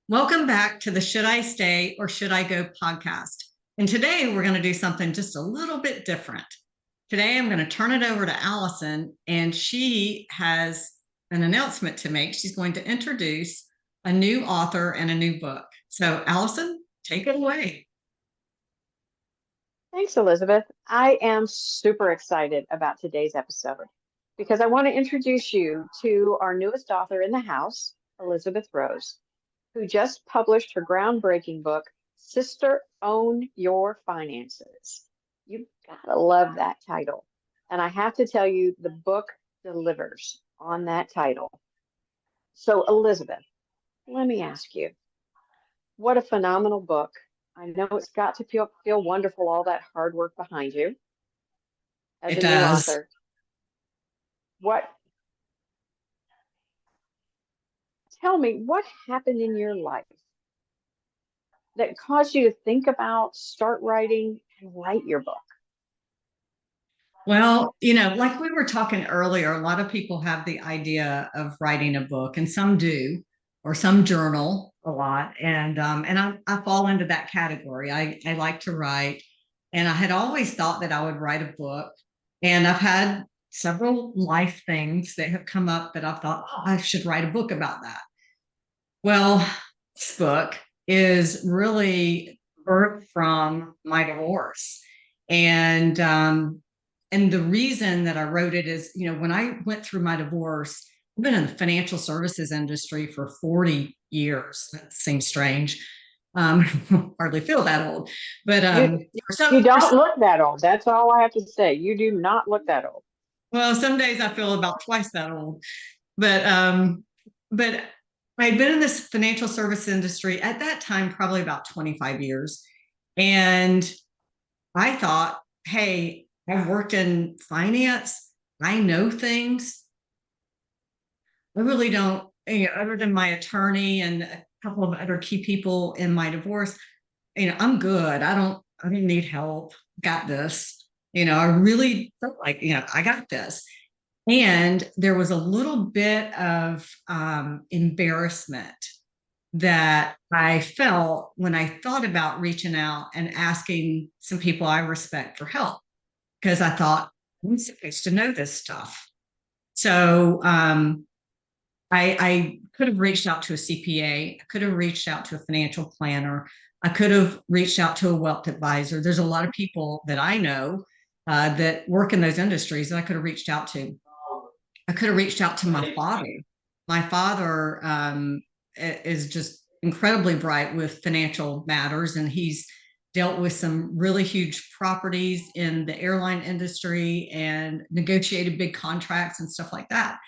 Welcome back to the Should I Stay or Should I Go podcast. And today we're going to do something just a little bit different. Today I'm going to turn it over to Allison, and she has an announcement to make. She's going to introduce a new author and a new book. So, Allison, take it away. Thanks, Elizabeth. I am super excited about today's episode because I want to introduce you to our newest author in the house, Elizabeth Rose, who just published her groundbreaking book, Sister Own Your Finances. You've got to love that title. And I have to tell you, the book delivers on that title. So, Elizabeth, let me ask you, what a phenomenal book. I know it's got to feel wonderful, all that hard work behind you as It a new does. author. What, tell me, what happened in your life that caused you to think about, start writing, and write your book? Well, like we were talking earlier, a lot of people have the idea of writing a book, and some do, or some journal a lot. And I fall into that category. I like to write, and I had always thought that I would write a book. And I've had several life things that have come up that I've thought, oh, I should write a book about that. Well, this book is really birthed from my divorce. And the reason that I wrote it is, when I went through my divorce, I've been in the financial services industry for 40 years. That seems strange. Hardly feel that old, but You so you don't look that old. That's all I have to say. You do not look that old. well, some days I feel about twice that old. But I had been in this financial service industry at that time, probably about 25 years. And I thought, hey, I've worked in finance. I know things. I really don't, other than my attorney and a couple of other key people in my divorce, I'm good. I don't need help. Got this. I really felt like, I got this. And there was a little bit of embarrassment that I felt when I thought about reaching out and asking some people I respect for help, because I thought, I'm supposed to know this stuff. So I could have reached out to a CPA. I could have reached out to a financial planner. I could have reached out to a wealth advisor. There's a lot of people that I know that work in those industries that I could have reached out to. I could have reached out to my father. My father is just incredibly bright with financial matters, and he's dealt with some really huge properties in the airline industry and negotiated big contracts and stuff like that.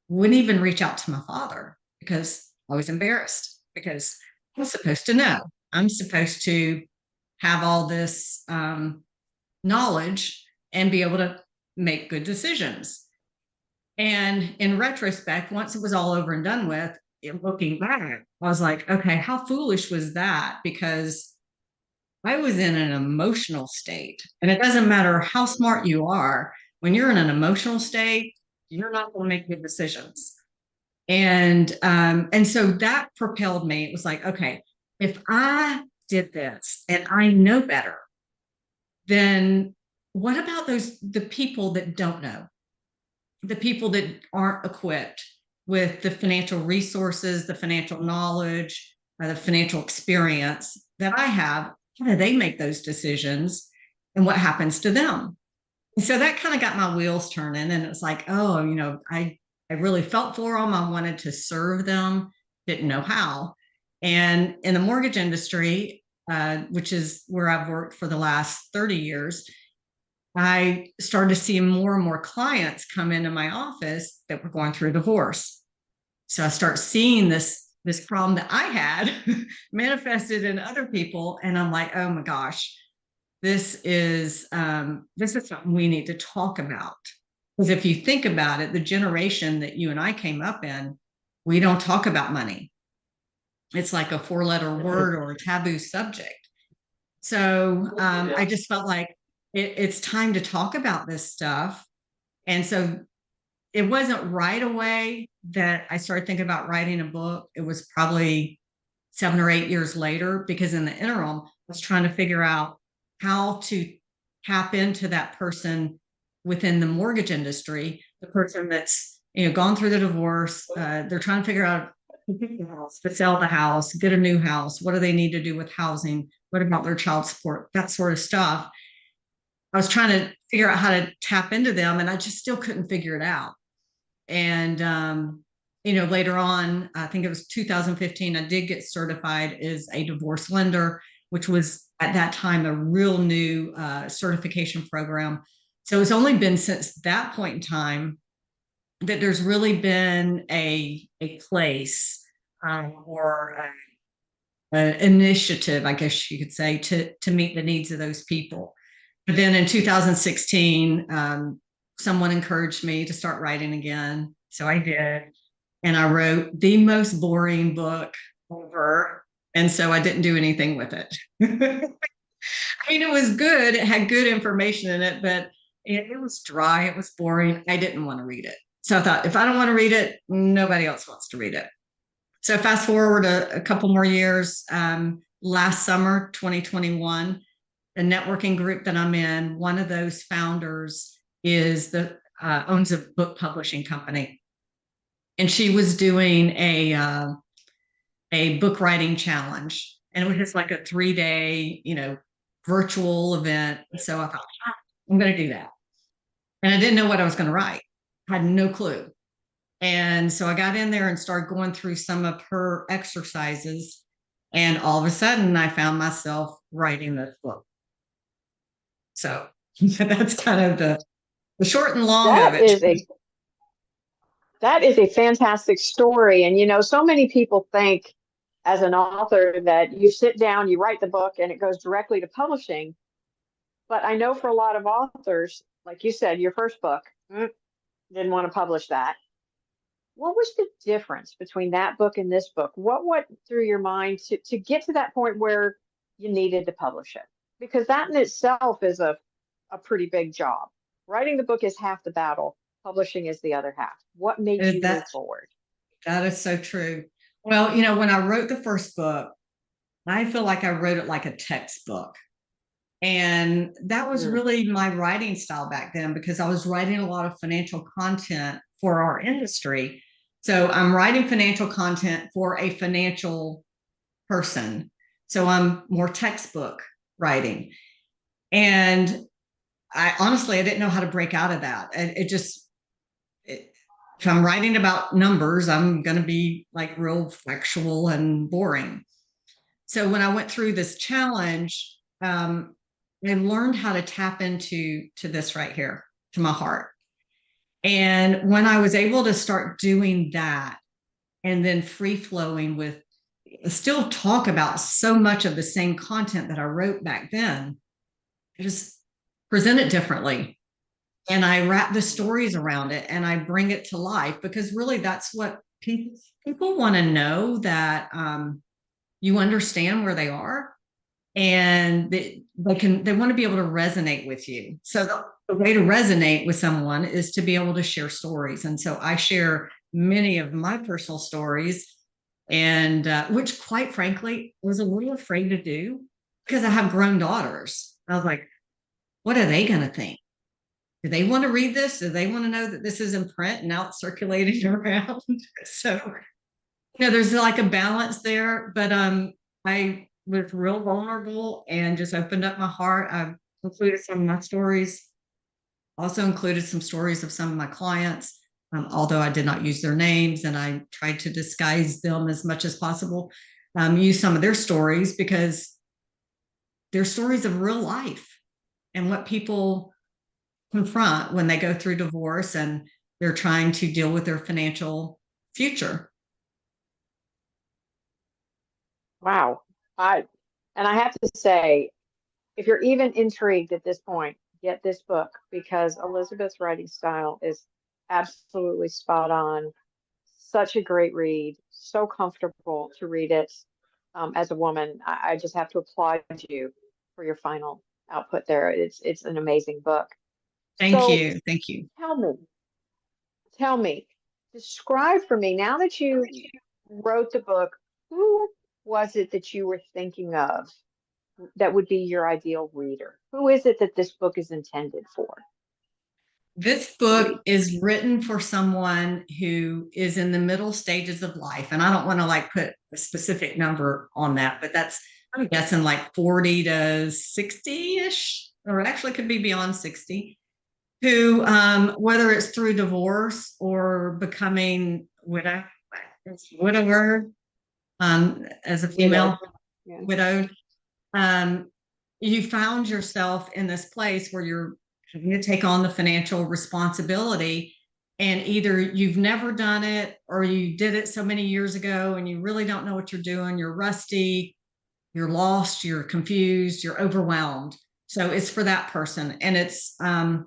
Wouldn't even reach out to my father because I was embarrassed, because I'm supposed to know. I'm supposed to have all this knowledge and be able to make good decisions. And in retrospect, once it was all over and done with, looking back, I was like, okay, how foolish was that? Because I was in an emotional state. And it doesn't matter how smart you are, when you're in an emotional state, you're not going to make good decisions. And so that propelled me. It was like, okay, if I did this and I know better, then what about the people that don't know? The people that aren't equipped with the financial resources, the financial knowledge, or the financial experience that I have, how do they make those decisions and what happens to them? And so that kind of got my wheels turning. And it's like, oh, I really felt for them. I wanted to serve them, didn't know how. And in the mortgage industry, which is where I've worked for the last 30 years, I started seeing more and more clients come into my office that were going through a divorce. So I start seeing this problem that I had manifested in other people, and I'm like, oh my gosh, this is something we need to talk about. Because if you think about it, the generation that you and I came up in, we don't talk about money. It's like a four-letter word or a taboo subject. So I just felt like it's time to talk about this stuff. And so it wasn't right away that I started thinking about writing a book. It was probably 7 or 8 years later, because in the interim, I was trying to figure out how to tap into that person within the mortgage industry, the person that's, gone through the divorce. They're trying to figure out to sell the house, get a new house. What do they need to do with housing? What about their child support? That sort of stuff. I was trying to figure out how to tap into them, and I just still couldn't figure it out. And later on, I think it was 2015, I did get certified as a divorce lender, which was at that time a real new certification program. So it's only been since that point in time that there's really been a place or an initiative, I guess you could say, to meet the needs of those people. But then in 2016, someone encouraged me to start writing again. So I did. And I wrote the most boring book ever. And so I didn't do anything with it. I mean, it was good. It had good information in it, but it was dry. It was boring. I didn't want to read it. So I thought, if I don't want to read it, nobody else wants to read it. So fast forward a couple more years, last summer, 2021, the networking group that I'm in, one of those founders is the owns a book publishing company, and she was doing a book writing challenge, and it was just like a 3 day, virtual event. So I thought, I'm going to do that, and I didn't know what I was going to write. I had no clue. And so I got in there and started going through some of her exercises. And all of a sudden, I found myself writing this book. So that's kind of the short and long of That it. is a that is a fantastic story. And so many people think as an author that you sit down, you write the book, and it goes directly to publishing. But I know for a lot of authors, like you said, your first book, didn't want to publish that. What was the difference between that book and this book? What went through your mind to get to that point where you needed to publish it? Because that in itself is a pretty big job. Writing the book is half the battle, publishing is the other half. What made you move That forward? that is so true. Well, when I wrote the first book, I feel like I wrote it like a textbook. And that was Mm. really my writing style back then, because I was writing a lot of financial content for our industry. So I'm writing financial content for a financial person. So I'm more textbook writing. And I didn't know how to break out of that. And if I'm writing about numbers, I'm going to be like real factual and boring. So when I went through this challenge, I learned how to tap into this right here, to my heart. And when I was able to start doing that, and then free flowing with, still talk about so much of the same content that I wrote back then, I just present it differently. And I wrap the stories around it and I bring it to life, because really that's what people want to know, that you understand where they are, and they want to be able to resonate with you. So the way to resonate with someone is to be able to share stories. And so I share many of my personal stories, and which, quite frankly, I was a little afraid to do, because I have grown daughters. I was like, what are they going to think? Do they want to read this? Do they want to know that this is in print and now it's circulating around? So, there's like a balance there, but I was real vulnerable and just opened up my heart. I included some of my stories, also included some stories of some of my clients, although I did not use their names, and I tried to disguise them as much as possible. Use some of their stories, because they're stories of real life and what people confront when they go through divorce and they're trying to deal with their financial future. Wow. I and I have to say, if you're even intrigued at this point, get this book because Elizabeth's writing style is absolutely spot on. Such a great read, so comfortable to read it. As a woman, I just have to applaud you for your final output there. It's an amazing book. Thank So you. Thank you. tell me, tell me, describe for me now that you wrote the book, who was it that you were thinking of that would be your ideal reader? Who is it that this book is intended for This to book read? is written for someone who is in the middle stages of life. And I don't want to like put a specific number on that, but I'm guessing like 40 to 60-ish, or actually could be beyond 60, who, whether it's through divorce or becoming widower, as a Widowed. female, Yeah. widowed, um, you found yourself in this place where you're having to take on the financial responsibility. And either you've never done it or you did it so many years ago and you really don't know what you're doing. You're rusty, you're lost, you're confused, you're overwhelmed. So it's for that person. And it's a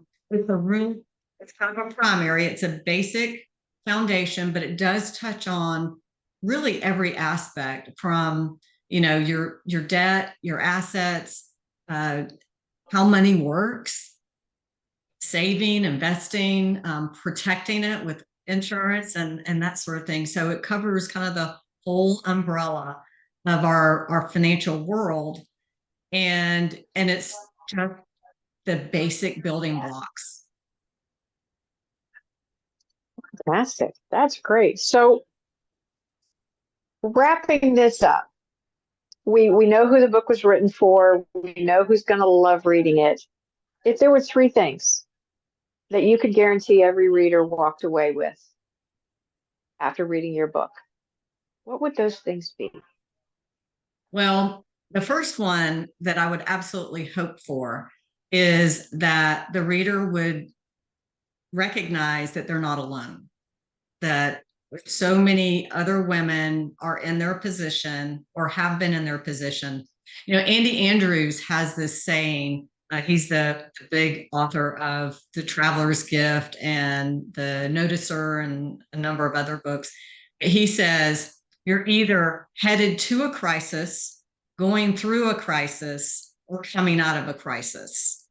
real, it's kind of a primary, it's a basic foundation, but it does touch on really every aspect from, your debt, your assets, uh, how money works, saving, investing, protecting it with insurance and that sort of thing. So it covers kind of the whole umbrella of our financial world. And it's just the basic building blocks. Fantastic. That's great. So wrapping this up, we know who the book was written for. We know who's going to love reading it. If there were three things that you could guarantee every reader walked away with after reading your book, what would those things be? Well, the first one that I would absolutely hope for is that the reader would recognize that they're not alone, that so many other women are in their position or have been in their position. Andy Andrews has this saying. He's the big author of The Traveler's Gift and The Noticer and a number of other books. He says, you're either headed to a crisis, going through a crisis, or coming out of a crisis.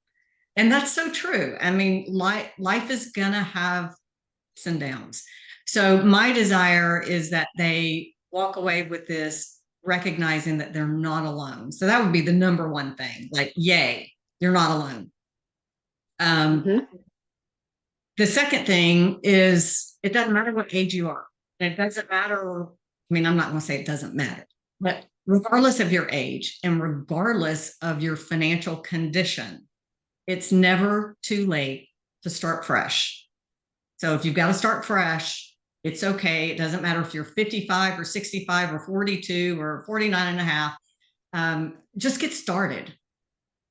And that's so true. I mean, life is going to have ups and downs. So my desire is that they walk away with this recognizing that they're not alone. So that would be the number one thing. Like, yay, you're not alone. Um, Mm-hmm. the second thing is it doesn't matter what age you are. It doesn't matter. I mean, I'm not going to say it doesn't matter, but regardless of your age and regardless of your financial condition, it's never too late to start fresh. So if you've got to start fresh, it's okay. It doesn't matter if you're 55 or 65 or 42 or 49 and a half. Just get started.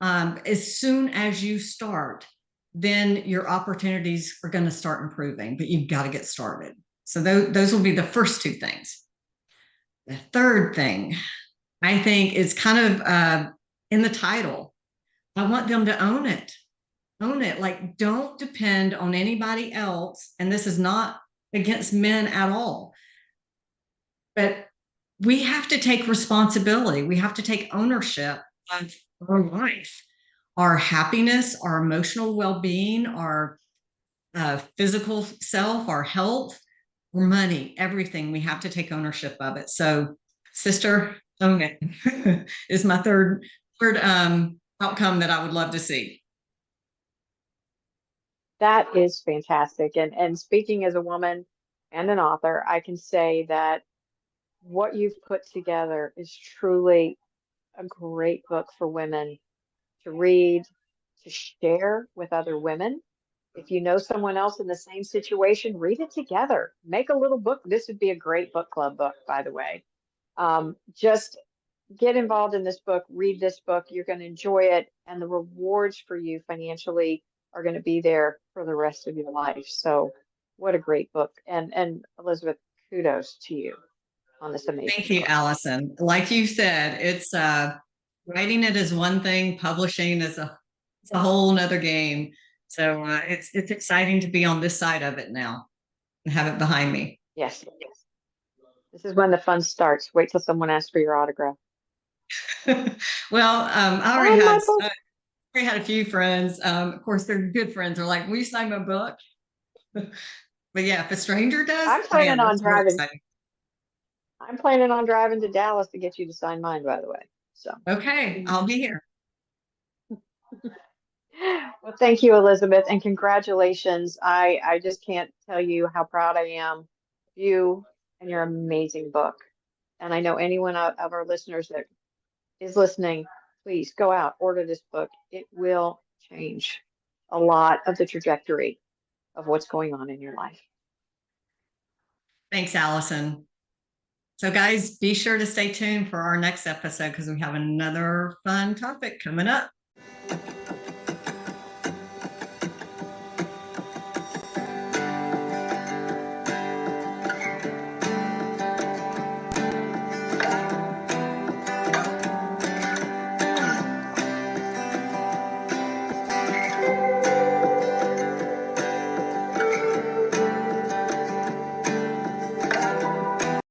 As soon as you start, then your opportunities are going to start improving, but you've got to get started. So those will be the first two things. The third thing, I think, is kind of in the title. I want them to own it. Own it. Like, don't depend on anybody else. And this is not against men at all, but we have to take responsibility. We have to take ownership of our life, our happiness, our emotional well being, our physical self, our health, our money, everything. We have to take ownership of it. So, sister, own it is my third outcome that I would love to see. That is fantastic. And speaking as a woman and an author, I can say that what you've put together is truly a great book for women to read, to share with other women. If you know someone else in the same situation, read it together. Make a little book. This would be a great book club book, by the way. Just get involved in this book, read this book. You're going to enjoy it, and the rewards for you financially are going to be there for the rest of your life. So, what a great book. And Elizabeth, kudos to you on this Thank amazing you, book. Allison. Like you said, it's writing it is one thing, publishing is it's a whole nother game. So it's exciting to be on this side of it now and have it behind me. Yes, yes. This is when the fun starts. Wait till someone asks for your autograph. Well, Sign my book. I already had a few friends. Of course, they're good friends. They're like, "Will you sign my book?" But yeah, if a stranger does, I'm planning man, on that's real driving. exciting. I'm planning on driving to Dallas to get you to sign mine, by the way. So, Okay, I'll be here. well, thank you, Elizabeth, and congratulations. I just can't tell you how proud I am of you and your amazing book. And I know anyone of our listeners that is listening, please go out, order this book. It will change a lot of the trajectory of what's going on in your life. Thanks, Allison. So, guys, be sure to stay tuned for our next episode because we have another fun topic coming up.